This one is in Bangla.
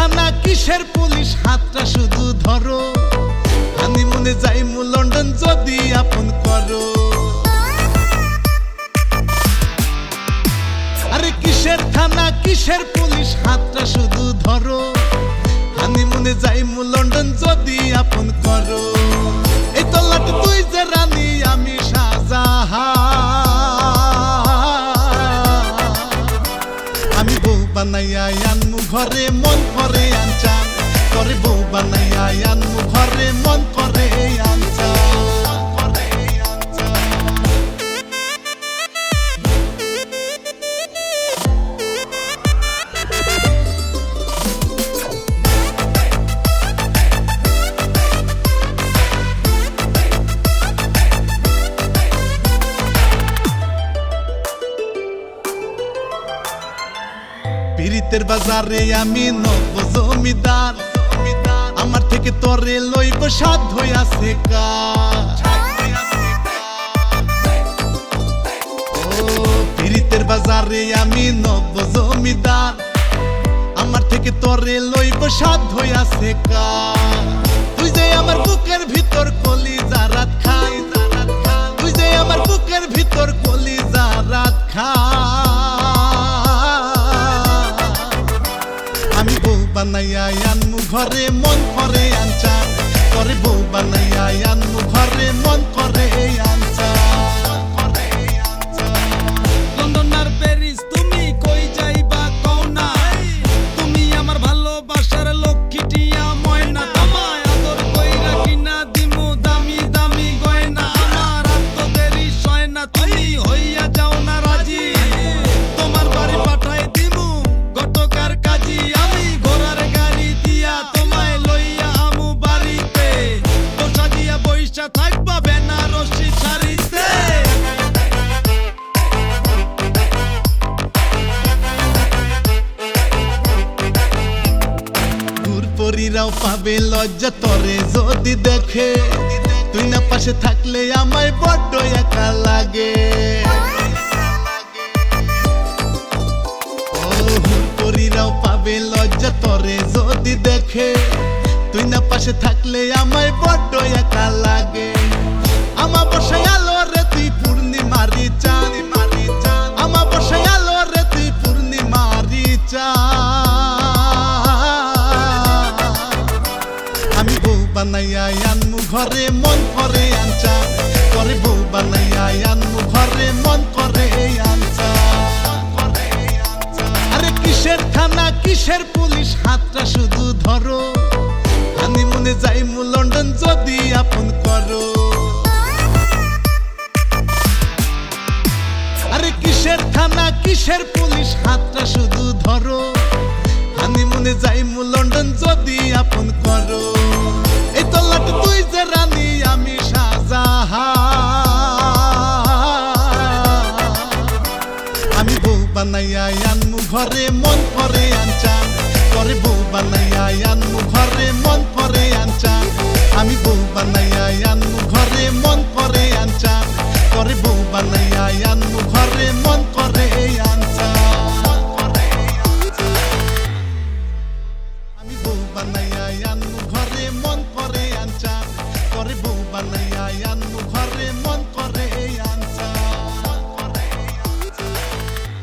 থানা কিসের পুলিশ হাতটা শুধু ধরো হানিমুনে যাইমু লন্ডন যদি আপন করো আরে কিসের থানা কিসের পুলিশ হাতটা শুধু ধরো হানিমুনে যাইমু লন্ডন যদি আপন করো এই তল্লাটে তুই যে রানী আমি শাহজাহান আমি বউ বানাইয়া আনমু ঘরে মন করে আনচান করে বউ বানাইয়া আনমু ঘরে মন করে আনচান পীরিতের বাজারে আমি নব জমিদার আমার থেকে তোরে লইব সাধ্য আছে ও পীরিতের বাজারে আমি নব জমিদার আমার থেকে তোরে লইব সাধ্য আছে তুই যে আমার বুকের ভিতর কলিজা রাত খাই তুই যে আমার বুকের ভিতর কলিজা রাত খা বানাইয়া আনমু ঘরে মন করে আনচান করে বউ বানাইয়া আনমু ঘরে মন করে আনচান লন্ডন আর প্যারিস তুমি কই যাইবা কও না তুমি আমার ভালোবাসার লক্ষ্মীটিয়া ময়না তোমায় আদর কইরা কিনা দিমু দামি দামি গয়না আমার আত্ম দেরি সয় না তুমি হইয়া যাও না রাজি তোমার বাড়ি পাঠাই দিমু গটকার কাজী আমি ঘোড়ার গাড়ি দিয়া তোমায় লইয়া আমু বাড়িতে বসা দিয়া বইসা থাকবা বেনারসি শাড়িতে পরীরাও পাবে লজ্জা তরে যদি দেখে তুই না পাশে থাকলে আমায় বড্ড একা লাগে পরীরাও পাবে লজ্জা তরে যদি দেখে তুই না পাশে থাকলে আমায় বড্ড একা লাগে আমা বসাই আলো রে তুই পূর্ণিমারি চাঁদ আমা বসাই আলো রে তুই পূর্ণিমারি আমি বউ বানাইয়া আনমু ঘরে মন করে আনচান করে বউ বানাইয়া আনমু ঘরে মন করে আনচান আরে কিসের থানা কিসের পুলিশ হাতটা শুধু ধরো হানিমুনে যাইমু লন্ডন যদি আপন করো আরে কিসের থানা কিসের পুলিশ হাতটা শুধু ধরো হানিমুনে যাইমু লন্ডন যদি আপন করো এই তল্লাটে তুই যে রানী আমি শাহজাহান আমি বউ বানাইয়া আনমু ঘরে মন করে আনচান করে বউ বানাইয়া আনমু ঘরে মন করে আনচান আমি বউ বানাইয়া আনমু ঘরে মন করে আনচান করে বউ বানাইয়া আনমু ঘরে মন করে আনচান আমি বউ বানাইয়া